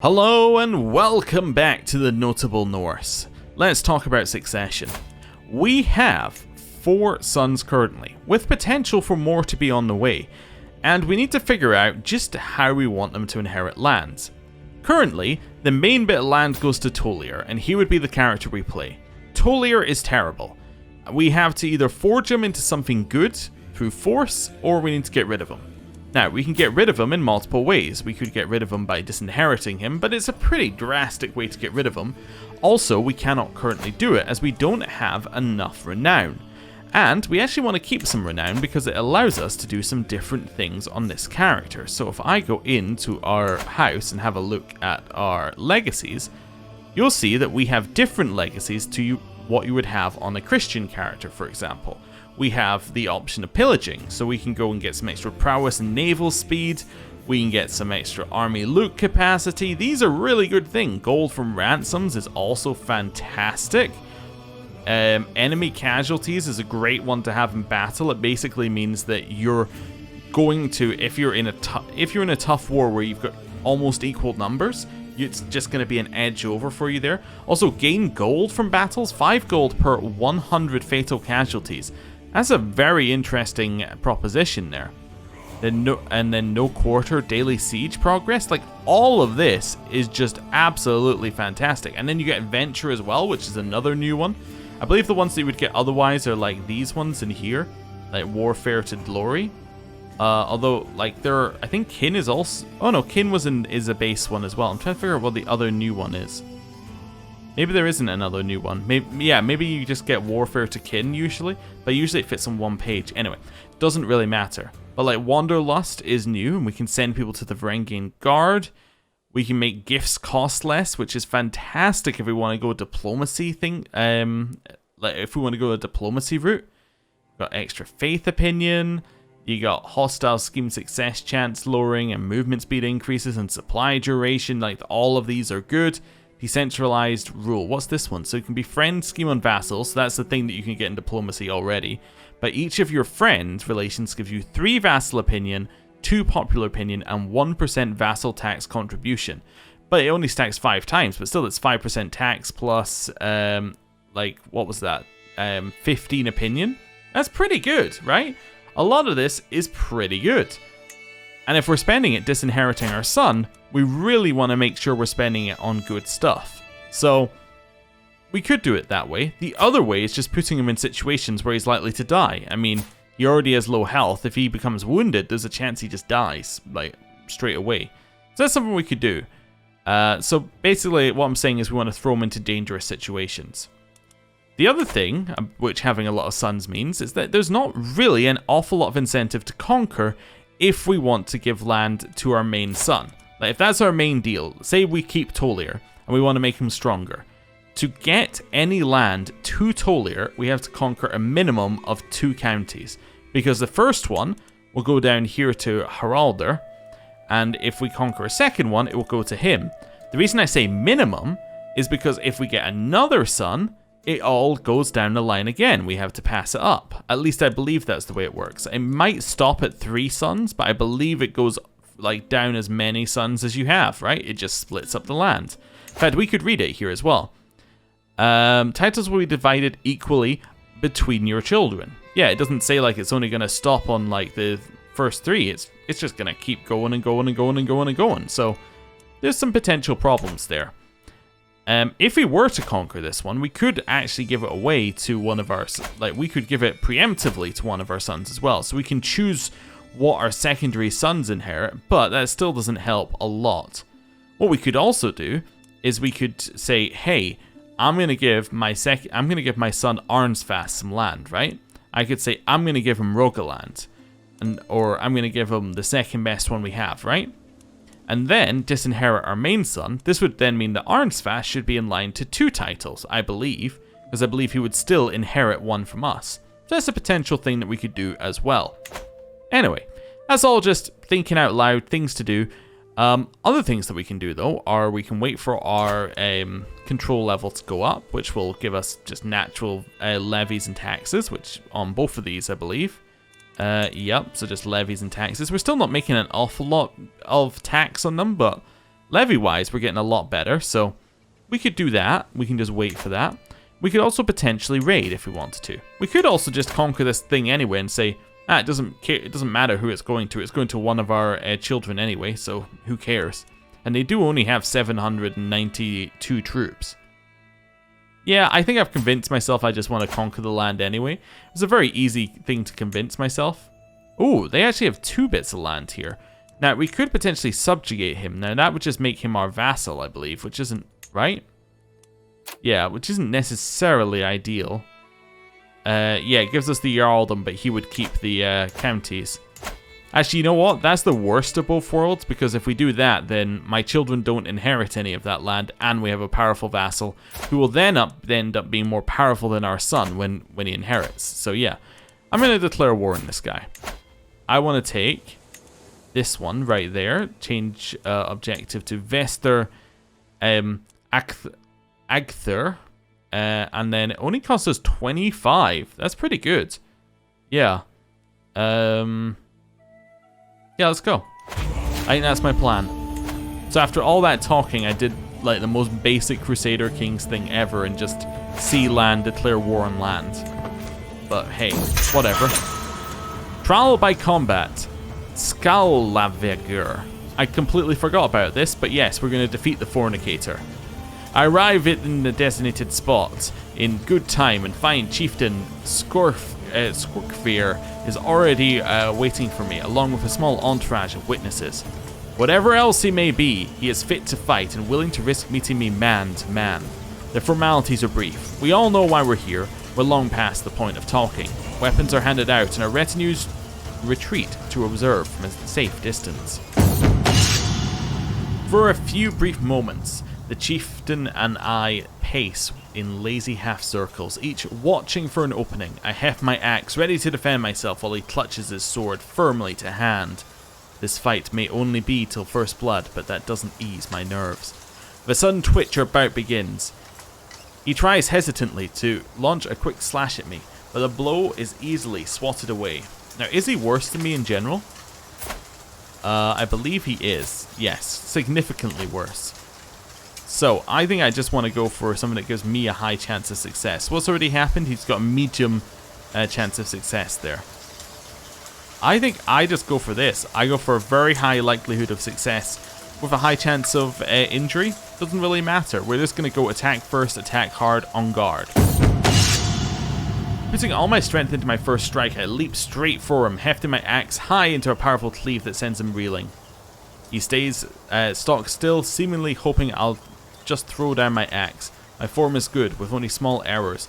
Hello and welcome back to the Notable Norse. Let's talk about succession. We have 4 sons currently, with potential for more to be on the way, and we need to figure out just how we want them to inherit lands. Currently, the main bit of land goes to Tolier, and he would be the character we play. Tolier is terrible. We have to either forge him into something good through force, or we need to get rid of him. Now, we can get rid of him in multiple ways. We could get rid of him by disinheriting him, but it's a pretty drastic way to get rid of him. Also, we cannot currently do it as we don't have enough renown. And we actually want to keep some renown because it allows us to do some different things on this character. So if I go into our house and have a look at our legacies, you'll see that we have different legacies to what you would have on a Christian character, for example. We have the option of pillaging, so we can go and get some extra prowess and naval speed. We can get some extra army loot capacity. These are really good things. Gold from ransoms is also fantastic. Enemy casualties is a great one to have in battle. It basically means that you're going to, if you're in a tough war where you've got almost equal numbers, it's just going to be an edge over for you there. Also, gain gold from battles, 5 gold per 100 fatal casualties. That's a very interesting proposition there. Then no quarter daily siege progress. Like, all of this is just absolutely fantastic. And then you get adventure as well, which is another new one. I believe the ones that you would get otherwise are like these ones in here, like warfare to glory. Although, like, I think kin is also. Oh no, kin is a base one as well. I'm trying to figure out what the other new one is. Maybe there isn't another new one. Maybe you just get warfare to kin usually, but usually it fits on one page. Anyway, doesn't really matter. But like Wanderlust is new, and we can send people to the Varangian Guard. We can make gifts cost less, which is fantastic if we want to go diplomacy thing. Like if we want to go a diplomacy route. Got extra faith opinion. You got hostile scheme success chance lowering and movement speed increases and supply duration. Like all of these are good. Decentralized rule. What's this one? So you can befriend scheme on vassals. So that's the thing that you can get in diplomacy already. But each of your friend relations gives you 3 vassal opinion, 2 popular opinion, and 1% vassal tax contribution. But it only stacks 5 times. But still, it's 5% tax plus, like, what was that? 15 opinion. That's pretty good, right? A lot of this is pretty good. And if we're spending it disinheriting our son, we really want to make sure we're spending it on good stuff. So we could do it that way. The other way is just putting him in situations where he's likely to die. I mean, he already has low health. If he becomes wounded, there's a chance he just dies, like, straight away. So that's something we could do. So basically what I'm saying is we want to throw him into dangerous situations. The other thing, which having a lot of sons means, is that there's not really an awful lot of incentive to conquer if we want to give land to our main son. Like, if that's our main deal, say we keep Tolier and we want to make him stronger. To get any land to Tolier, we have to conquer a minimum of 2 counties. Because the first one will go down here to Haraldr, and if we conquer a second one, it will go to him. The reason I say minimum is because if we get another son, it all goes down the line again. We have to pass it up. At least I believe that's the way it works. It might stop at 3 sons, but I believe it goes like down as many sons as you have, right? It just splits up the land. In fact, we could read it here as well. Titles will be divided equally between your children. Yeah, it doesn't say like it's only going to stop on like the first 3. It's just going to keep going and going and going and going and going. So there's some potential problems there. If we were to conquer this one, we could actually give it away to one of our, like we could give it preemptively to one of our sons as well. So we can choose what our secondary sons inherit, but that still doesn't help a lot. What we could also do is we could say, hey, I'm going to give my son Arnsfast some land, right? I could say I'm going to give him Rogaland, or I'm going to give him the second best one we have, right? And then disinherit our main son. This would then mean that Arnsfast should be in line to 2 titles, I believe, because I believe he would still inherit 1 from us. So that's a potential thing that we could do as well. Anyway, that's all just thinking out loud, things to do. Other things that we can do, though, are we can wait for our control level to go up, which will give us just natural levies and taxes, which on both of these, I believe. Yep, so just levies and taxes. We're still not making an awful lot of tax on them, but Levy-wise, we're getting a lot better, so we could do that. We can just wait for that. We could also potentially raid if we wanted to. We could also just conquer this thing anyway and say, it doesn't matter who it's going to. It's going to one of our children anyway, so who cares? And they do only have 792 troops. Yeah, I think I've convinced myself I just want to conquer the land anyway. It's a very easy thing to convince myself. Oh, they actually have 2 bits of land here. Now, we could potentially subjugate him. Now, that would just make him our vassal, I believe, which isn't right. Yeah, which isn't necessarily ideal. Yeah, it gives us the Jarldom, but he would keep the counties. Actually, you know what? That's the worst of both worlds, because if we do that, then my children don't inherit any of that land, and we have a powerful vassal, who will then end up being more powerful than our son when he inherits. So yeah, I'm going to declare war on this guy. I want to take this one right there, change objective to Vester Agther, and then it only costs us 25. That's pretty good. Yeah. Yeah, let's go. I think that's my plan. So after all that talking, I did like the most basic Crusader Kings thing ever and just see land, declare war on land. But hey, whatever. Trial by combat. Skalavegur. I completely forgot about this, but yes, we're going to defeat the Fornicator. I arrive in the designated spot in good time and find Chieftain Skorkvir is already waiting for me, along with a small entourage of witnesses. Whatever else he may be, he is fit to fight and willing to risk meeting me man to man. The formalities are brief. We all know why we're here. We're long past the point of talking. Weapons are handed out and our retinues retreat to observe from a safe distance. For a few brief moments, the chieftain and I pace in lazy half circles, each watching for an opening. I heft my axe, ready to defend myself while he clutches his sword firmly to hand. This fight may only be till first blood, but that doesn't ease my nerves. With a sudden twitch, our bout begins. He tries hesitantly to launch a quick slash at me, but the blow is easily swatted away. Now, is he worse than me in general? I believe he is. Yes, significantly worse. So, I think I just want to go for something that gives me a high chance of success. What's already happened? He's got a medium chance of success there. I think I just go for this. I go for a very high likelihood of success with a high chance of injury. Doesn't really matter. We're just going to go attack first, attack hard, on guard. Putting all my strength into my first strike, I leap straight for him, hefting my axe high into a powerful cleave that sends him reeling. He stays stock still, seemingly hoping I'll just throw down my axe. My form is good, with only small errors,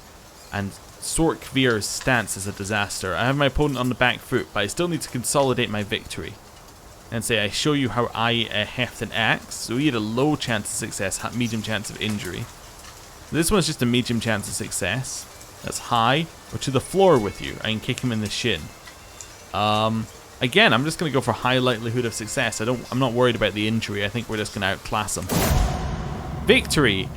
and Sorkvir's stance is a disaster. I have my opponent on the back foot, but I still need to consolidate my victory. And say, I show you how I heft an axe. So he had a low chance of success, medium chance of injury. This one's just a medium chance of success. That's high. Or to the floor with you. I can kick him in the shin. Again, I'm just going to go for high likelihood of success. I'm not worried about the injury. I think we're just going to outclass him. Victory!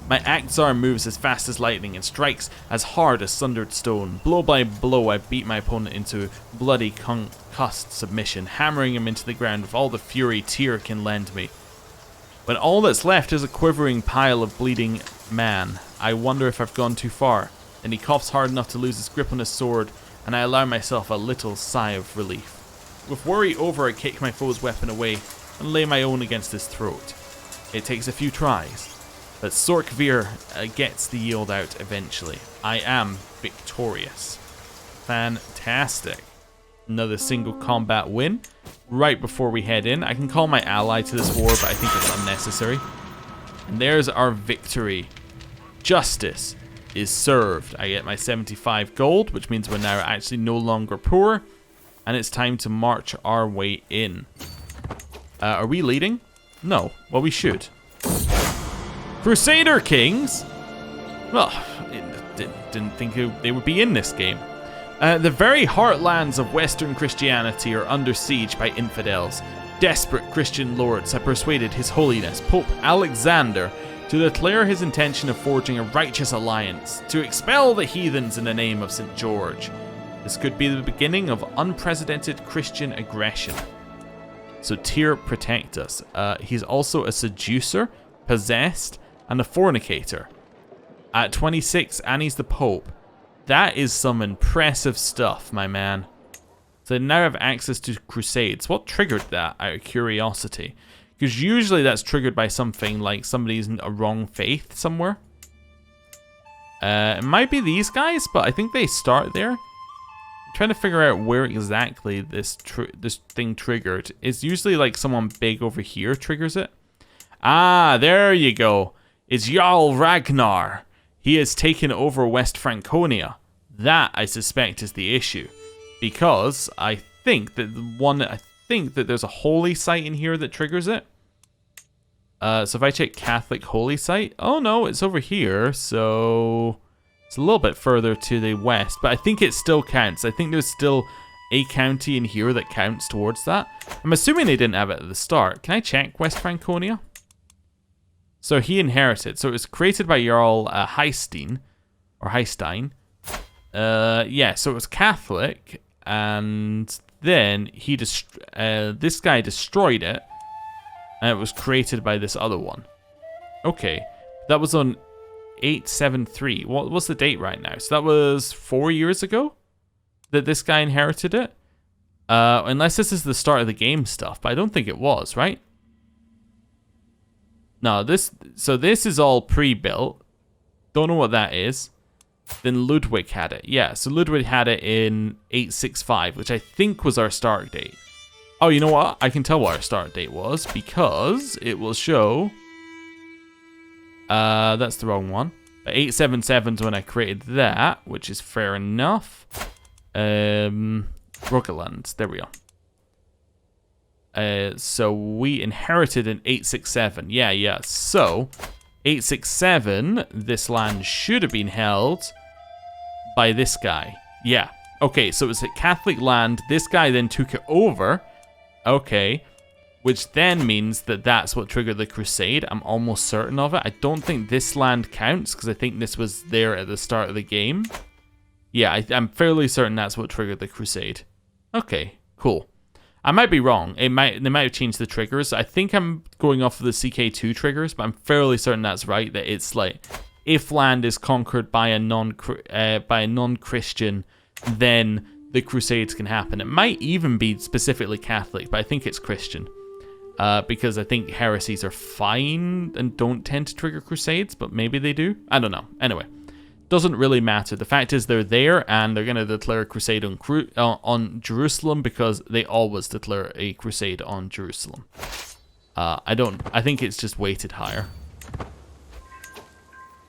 My axe arm moves as fast as lightning and strikes as hard as sundered stone. Blow by blow, I beat my opponent into bloody concussed submission, hammering him into the ground with all the fury Tyr can lend me. When all that's left is a quivering pile of bleeding man, I wonder if I've gone too far. Then he coughs hard enough to lose his grip on his sword, and I allow myself a little sigh of relief. With worry over, I kick my foe's weapon away and lay my own against his throat. It takes a few tries, but Sorkvir gets the yield out eventually. I am victorious. Fantastic. Another single combat win. Right before we head in, I can call my ally to this war, but I think it's unnecessary. And there's our victory. Justice is served. I get my 75 gold, which means we're now actually no longer poor. And it's time to march our way in. Are we leading? No. Well, we should. Crusader Kings? Well, didn't think they would be in this game. The very heartlands of Western Christianity are under siege by infidels. Desperate Christian lords have persuaded His Holiness Pope Alexander to declare his intention of forging a righteous alliance to expel the heathens in the name of St. George. This could be the beginning of unprecedented Christian aggression. So Tyr, protect us. He's also a seducer, possessed, and a fornicator. At 26, and he's the Pope. That is some impressive stuff, my man. So they now have access to Crusades. What triggered that, out of curiosity? Because usually that's triggered by something like somebody's in a wrong faith somewhere. It might be these guys, but I think they start there. I'm trying to figure out where exactly this thing triggered. It's usually like someone big over here triggers it. Ah, there you go. It's Jarl Ragnar. He has taken over West Franconia. That, I suspect, is the issue. Because I think that there's a holy site in here that triggers it. So if I check Catholic holy site, oh no, it's over here. So it's a little bit further to the west, but I think it still counts. I think there's still a county in here that counts towards that. I'm assuming they didn't have it at the start. Can I check West Franconia? So he inherited. So it was created by Jarl Heistein, or Heistein. Yeah, so it was Catholic, and then he this guy destroyed it, and it was created by this other one. Okay, that was on 873. What's the date right now? So that was 4 years ago that this guy inherited it. Unless this is the start of the game stuff, but I don't think it was, right? No, this is all pre-built. Don't know what that is. Then Ludwig had it. Yeah, so Ludwig had it in 865, which I think was our start date. Oh, you know what? I can tell what our start date was because it will show... that's the wrong one. But 877 is when I created that, which is fair enough. Rogaland. There we are. So we inherited in 867. Yeah. So 867, this land should have been held by this guy. Yeah. Okay, so it was a Catholic land. This guy then took it over. Okay. Which then means that that's what triggered the Crusade. I'm almost certain of it. I don't think this land counts because I think this was there at the start of the game. Yeah, I'm fairly certain that's what triggered the Crusade. Okay, cool. I might be wrong. They might have changed the triggers. I think I'm going off of the CK2 triggers, but I'm fairly certain that's right. That it's like if land is conquered by a non-Christian, then the Crusades can happen. It might even be specifically Catholic, but I think it's Christian, because I think heresies are fine and don't tend to trigger Crusades, but maybe they do. I don't know. Anyway. Doesn't really matter. The fact is they're there and they're going to declare a crusade on Jerusalem because they always declare a crusade on Jerusalem. I think it's just weighted higher.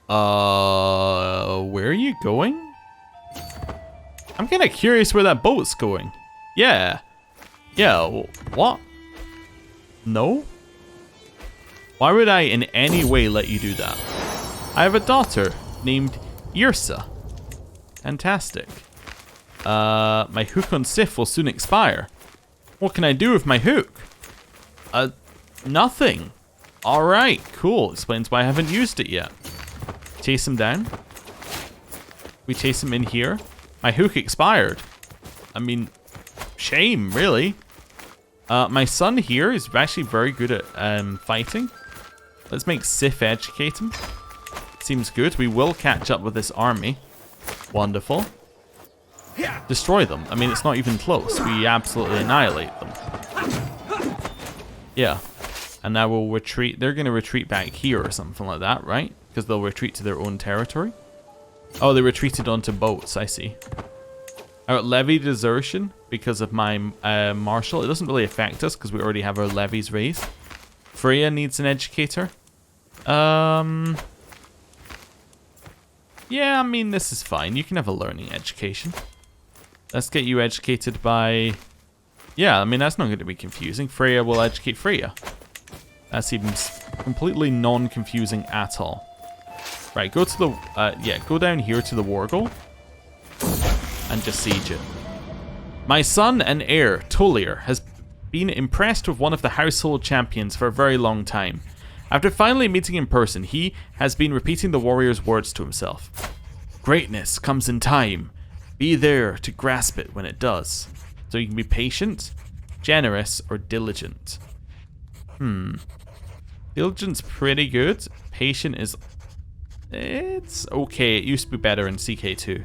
Where are you going? I'm kind of curious where that boat's going. Yeah. What? No? Why would I in any way let you do that? I have a daughter named Yrsa. Fantastic. My hook on Sif will soon expire. What can I do with my hook? Nothing. Alright, cool. Explains why I haven't used it yet. Chase him down. We chase him in here. My hook expired. I mean, shame, really. My son here is actually very good at fighting. Let's make Sif educate him. Seems good. We will catch up with this army. Wonderful. Destroy them. I mean, it's not even close. We absolutely annihilate them. Yeah. And now we'll retreat. They're going to retreat back here or something like that, right? Because they'll retreat to their own territory. Oh, they retreated onto boats. I see. Our levy desertion because of my marshal. It doesn't really affect us because we already have our levies raised. Freya needs an educator. Yeah, I mean, this is fine. You can have a learning education. Let's get you educated by... Yeah, I mean, that's not going to be confusing. Freya will educate Freya. That seems completely non-confusing at all. Right, go to the... go down here to the Wargle. And just siege it. My son and heir, Tolier, has been impressed with one of the household champions for a very long time. After finally meeting in person, he has been repeating the warrior's words to himself. Greatness comes in time. Be there to grasp it when it does. So you can be patient. generous, or diligent. Diligent's pretty good. Patient is... it's okay. It used to be better in CK2.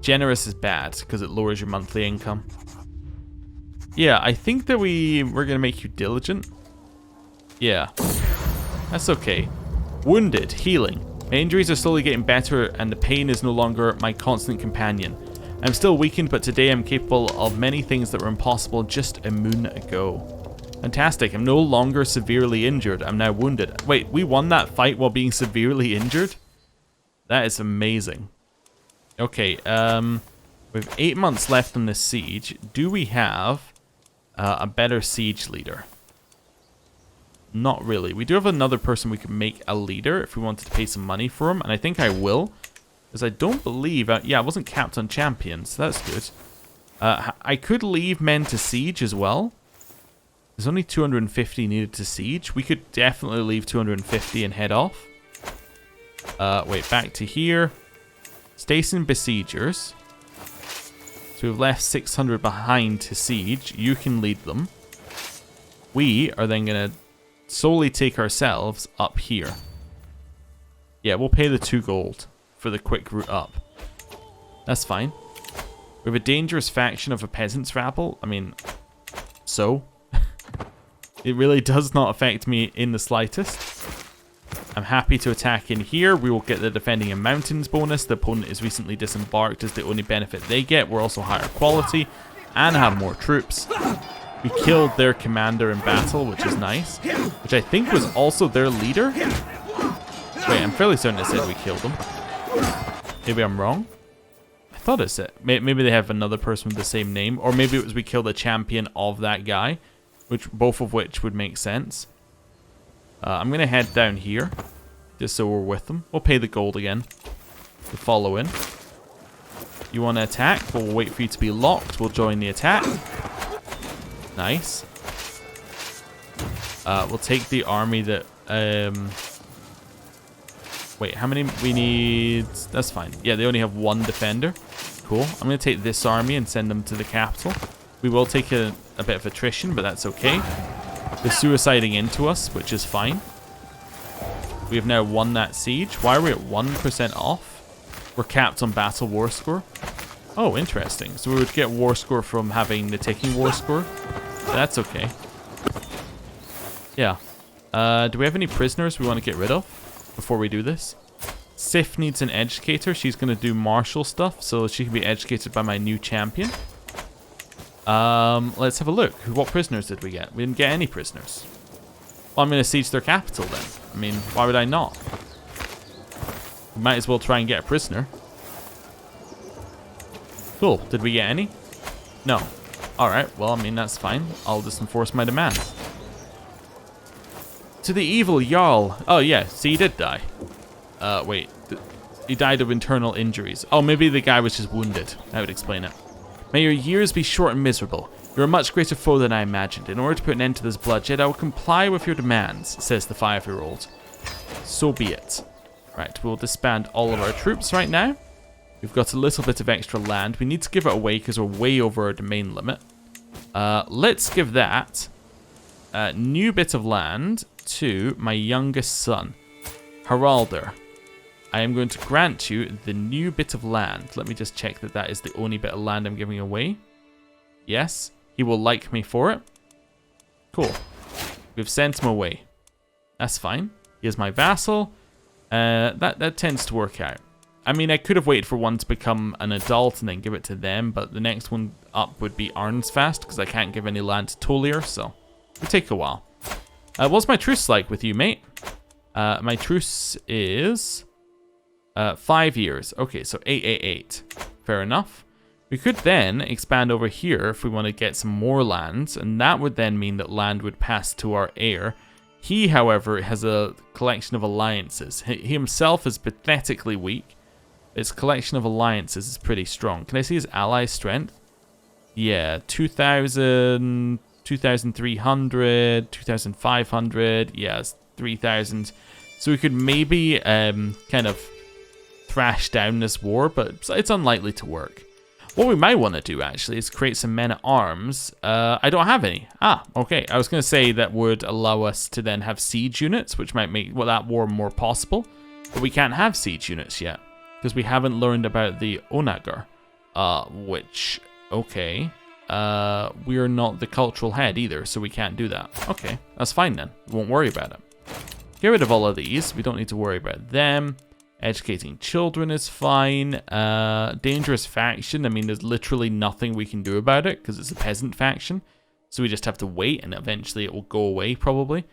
Generous is bad because it lowers your monthly income. Yeah, I think that we're going to make you diligent. Yeah, that's okay. Wounded, healing. My injuries are slowly getting better and the pain is no longer my constant companion. I'm still weakened, but today I'm capable of many things that were impossible just a moon ago. Fantastic, I'm no longer severely injured. I'm now wounded. Wait, we won that fight while being severely injured? That is amazing. Okay, we have 8 months left on this siege. Do we have a better siege leader? Not really. We do have another person we could make a leader if we wanted to pay some money for him, and I think I will. Because I don't believe... yeah, I wasn't capped on champions, so that's good. I could leave men to siege as well. There's only 250 needed to siege. We could definitely leave 250 and head off. Wait, back to here. Station besiegers. So we've left 600 behind to siege. You can lead them. We are then going to solely take ourselves up here. Yeah, we'll pay the 2 gold for the quick route up. That's fine. We have a dangerous faction of a peasants' rabble. I mean, so... it really does not affect me in the slightest. I'm happy to attack in here. We will get the defending in mountains bonus. The opponent is recently disembarked as the only benefit they get. We're also higher quality and have more troops. We killed their commander in battle, which is nice. Which I think was also their leader. Wait, I'm fairly certain it said we killed them. Maybe I'm wrong. I thought it said... maybe they have another person with the same name. Or maybe it was we killed a champion of that guy. Both of which would make sense. I'm going to head down here. Just so we're with them. We'll pay the gold again. To follow in. You want to attack? We'll wait for you to be locked. We'll join the attack. Nice. We'll take the army that... wait, how many we need? That's fine. Yeah, they only have 1 defender. Cool. I'm going to take this army and send them to the capital. We will take a bit of attrition, but that's okay. They're suiciding into us, which is fine. We have now won that siege. Why are we at 1% off? We're capped on battle war score. Oh, interesting. So we would get war score from having the ticking war score. That's okay. Yeah. Do we have any prisoners we want to get rid of before we do this? Sif needs an educator. She's going to do martial stuff, so she can be educated by my new champion. Let's have a look. What prisoners did we get? We didn't get any prisoners. Well, I'm going to siege their capital then. I mean, why would I not? We might as well try and get a prisoner. Cool. Did we get any? No. Alright, well, I mean, that's fine. I'll just enforce my demands. To the evil Jarl. Oh, yeah. See, he did die. Wait. He died of internal injuries. Oh, maybe the guy was just wounded. That would explain it. May your years be short and miserable. You're a much greater foe than I imagined. In order to put an end to this bloodshed, I will comply with your demands, says the 5-year-old. So be it. Right, we'll disband all of our troops right now. We've got a little bit of extra land. We need to give it away because we're way over our domain limit. Let's give that new bit of land to my youngest son, Haralder. I am going to grant you the new bit of land. Let me just check that that is the only bit of land I'm giving away. Yes, he will like me for it. Cool. We've sent him away. That's fine. He is my vassal. That tends to work out. I mean, I could have waited for one to become an adult and then give it to them, but the next one up would be Arnsfast, because I can't give any land to Tolier, so it'll take a while. What's my truce like with you, mate? My truce is 5 years. Okay, so 888. Fair enough. We could then expand over here if we want to get some more lands, and that would then mean that land would pass to our heir. He, however, has a collection of alliances. He himself is pathetically weak. His collection of alliances is pretty strong. Can I see his ally strength? Yeah, 2,000, 2,300, 2,500. Yeah, it's 3,000. So we could maybe kind of thrash down this war, but it's unlikely to work. What we might want to do, actually, is create some men-at-arms. I don't have any. Ah, okay. I was going to say that would allow us to then have siege units, which might make that war more possible. But we can't have siege units yet, because we haven't learned about the Onager. Which, okay. We are not the cultural head either, so we can't do that. Okay, that's fine then. We won't worry about it. Get rid of all of these. We don't need to worry about them. Educating children is fine. Dangerous faction. I mean, there's literally nothing we can do about it because it's a peasant faction. So we just have to wait, and eventually it will go away, probably.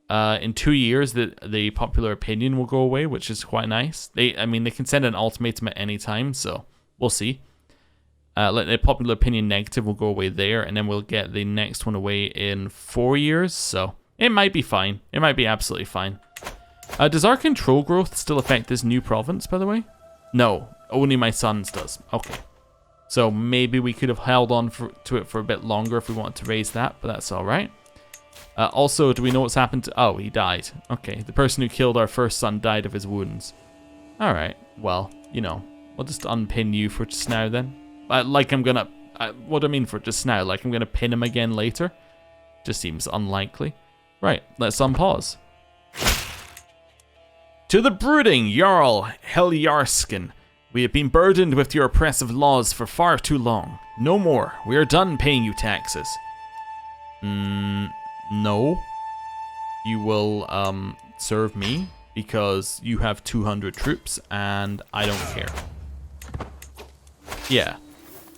In 2 years, the popular opinion will go away, which is quite nice. They can send an ultimatum at any time, so we'll see. Like the popular opinion negative will go away there, and then we'll get the next one away in 4 years. So it might be fine. It might be absolutely fine. Does our control growth still affect this new province, by the way? No, only my son's does. Okay. So maybe we could have held on to it for a bit longer if we wanted to raise that, but that's all right. Also, do we know what's happened to... Oh, he died. Okay, the person who killed our first son died of his wounds. All right, well, you know, we'll just unpin you for just now then. What do I mean for just now? Like I'm going to pin him again later? Just seems unlikely. Right, let's unpause. To the brooding Jarl Heljarsken, we have been burdened with your oppressive laws for far too long. No more. We are done paying you taxes. No. You will serve me because you have 200 troops and I don't care. Yeah.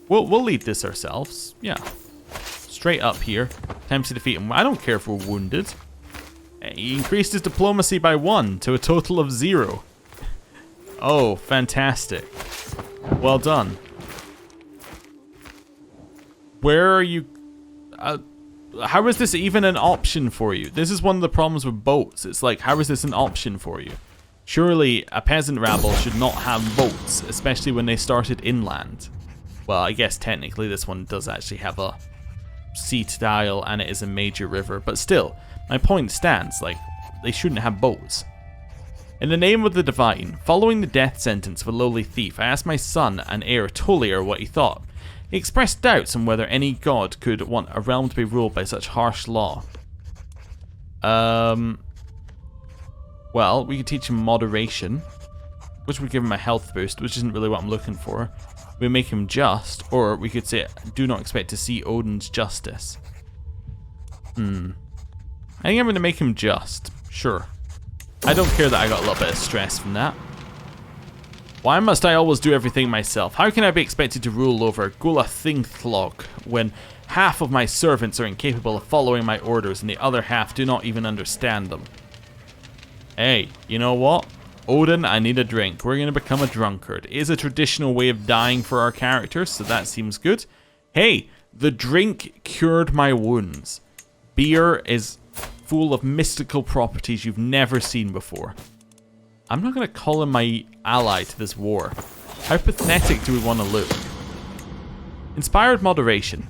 We'll lead this ourselves. Yeah. Straight up here. Time to defeat him. I don't care if we're wounded. He increased his diplomacy by 1 to a total of 0. Oh, fantastic. Well done. Where are you... how is this even an option for you? This is one of the problems with boats. It's like, how is this an option for you? Surely a peasant rabble should not have boats, especially when they started inland. Well, I guess technically this one does actually have a sea tile and it is a major river, but still, my point stands, like, they shouldn't have boats. In the name of the divine, following the death sentence of a lowly thief, I asked my son and heir Tolier what he thought. He expressed doubts on whether any god could want a realm to be ruled by such harsh law. Well, we could teach him moderation, which would give him a health boost, which isn't really what I'm looking for. We make him just, or we could say, do not expect to see Odin's justice. I think I'm going to make him just. Sure. I don't care that I got a little bit of stress from that. Why must I always do everything myself? How can I be expected to rule over Gulathingthlog when half of my servants are incapable of following my orders and the other half do not even understand them? Hey, you know what? Odin, I need a drink. We're going to become a drunkard. It is a traditional way of dying for our characters, so that seems good. Hey, the drink cured my wounds. Beer is full of mystical properties you've never seen before. I'm not going to call him my ally to this war. How pathetic do we want to look? Inspired moderation.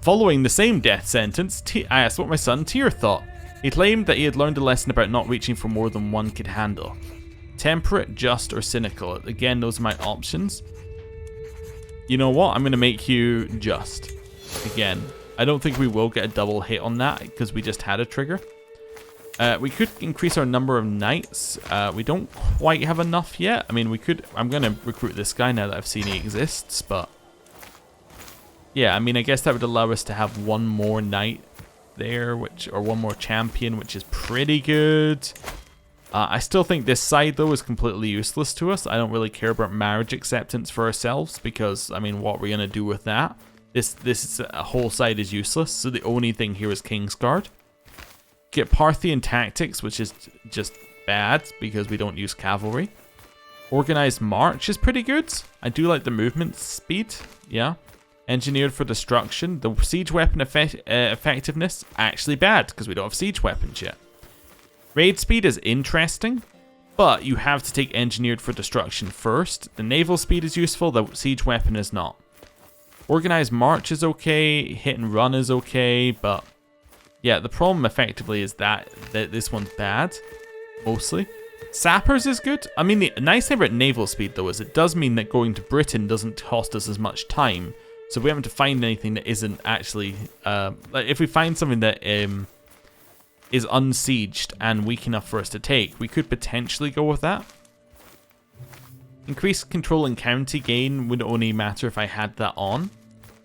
Following the same death sentence, I asked what my son Tyr thought. He claimed that he had learned a lesson about not reaching for more than one could handle. Temperate, just, or cynical. Again, those are my options. You know what? I'm going to make you just. Again, I don't think we will get a double hit on that because we just had a trigger. We could increase our number of knights. We don't quite have enough yet. I mean, we could... I'm going to recruit this guy now that I've seen he exists, but... Yeah, I mean, I guess that would allow us to have one more knight there, or one more champion, which is pretty good. I still think this side, though, is completely useless to us. I don't really care about marriage acceptance for ourselves, because, I mean, what are we going to do with that? This whole side is useless, so the only thing here is Kingsguard. Get Parthian tactics, which is just bad, because we don't use cavalry. Organized march is pretty good. I do like the movement speed, yeah. Engineered for destruction. The siege weapon effectiveness, actually bad, because we don't have siege weapons yet. Raid speed is interesting, but you have to take engineered for destruction first. The naval speed is useful, the siege weapon is not. Organized march is okay, hit and run is okay, but yeah, the problem effectively is that this one's bad, mostly. Sappers is good. I mean, the nice thing about naval speed, though, is it does mean that going to Britain doesn't cost us as much time. So we haven't to find anything that isn't actually... like if we find something that is unsieged and weak enough for us to take, we could potentially go with that. Increased control and county gain would only matter if I had that on.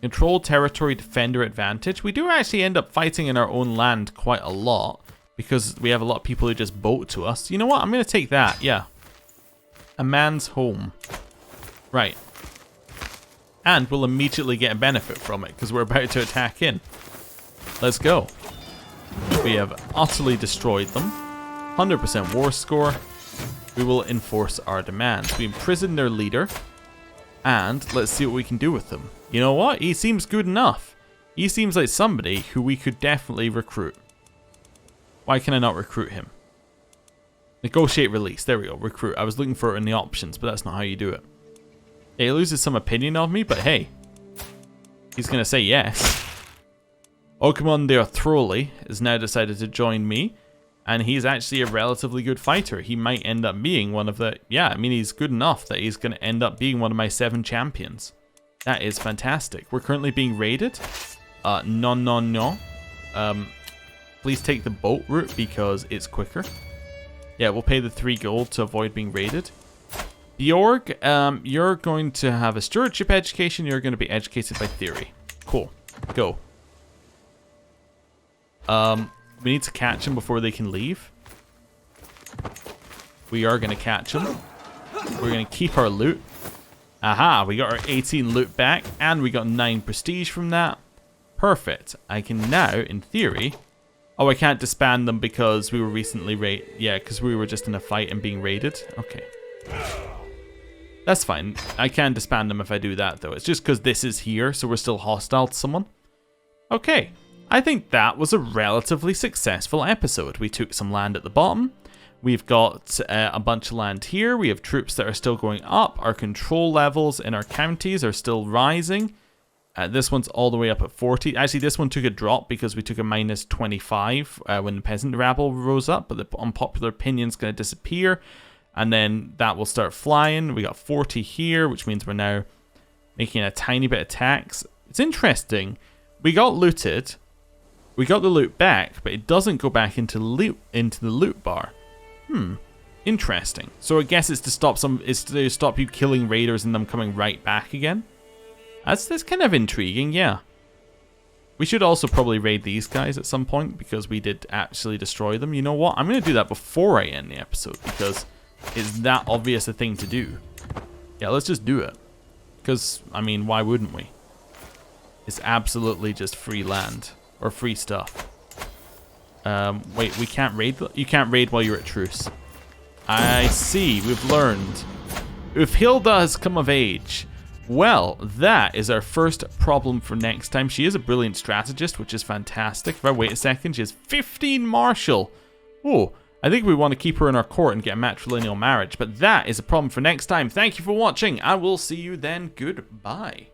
Control territory defender advantage. We do actually end up fighting in our own land quite a lot, because we have a lot of people who just boat to us. You know what? I'm going to take that. Yeah. A man's home. Right. And we'll immediately get a benefit from it because we're about to attack in. Let's go. We have utterly destroyed them. 100% war score. We will enforce our demands. We imprison their leader. And let's see what we can do with them. You know what? He seems good enough. He seems like somebody who we could definitely recruit. Why can I not recruit him? Negotiate release. There we go. Recruit. I was looking for it in the options, but that's not how you do it. Yeah, he loses some opinion of me, but hey. He's going to say yes. Okumon de Othroli has now decided to join me. And he's actually a relatively good fighter. He might end up being one of the... Yeah, I mean, he's good enough that he's going to end up being one of my 7 champions. That is fantastic. We're currently being raided. No. Please take the boat route because it's quicker. Yeah, we'll pay the 3 gold to avoid being raided. Bjorg, you're going to have a stewardship education. You're going to be educated by theory. Cool. Go. We need to catch them before they can leave. We are going to catch them. We're going to keep our loot. Aha, we got our 18 loot back, and we got 9 prestige from that. Perfect. I can now, in theory... Oh, I can't disband them because we were recently raided. Yeah, because we were just in a fight and being raided. Okay. That's fine. I can disband them if I do that, though. It's just because this is here, so we're still hostile to someone. Okay. I think that was a relatively successful episode. We took some land at the bottom. We've got a bunch of land here. We have troops that are still going up. Our control levels in our counties are still rising. This one's all the way up at 40. Actually, this one took a drop because we took a minus 25 when the peasant rabble rose up. But the unpopular opinion's going to disappear. And then that will start flying. We got 40 here, which means we're now making a tiny bit of tax. It's interesting. We got looted. We got the loot back, but it doesn't go back into the loot bar. Interesting. So I guess it's to stop you killing raiders and them coming right back again. That's kind of intriguing, yeah. We should also probably raid these guys at some point because we did actually destroy them. You know what? I'm going to do that before I end the episode because it's that obvious a thing to do. Yeah, let's just do it. Because, I mean, why wouldn't we? It's absolutely just free land. Or free stuff. Wait, we can't raid? You can't raid while you're at truce. I see, we've learned. If Hilda has come of age, well, that is our first problem for next time. She is a brilliant strategist, which is fantastic. If I wait a second, she has 15 martial. Oh, I think we want to keep her in our court and get a matrilineal marriage, but that is a problem for next time. Thank you for watching. I will see you then. Goodbye.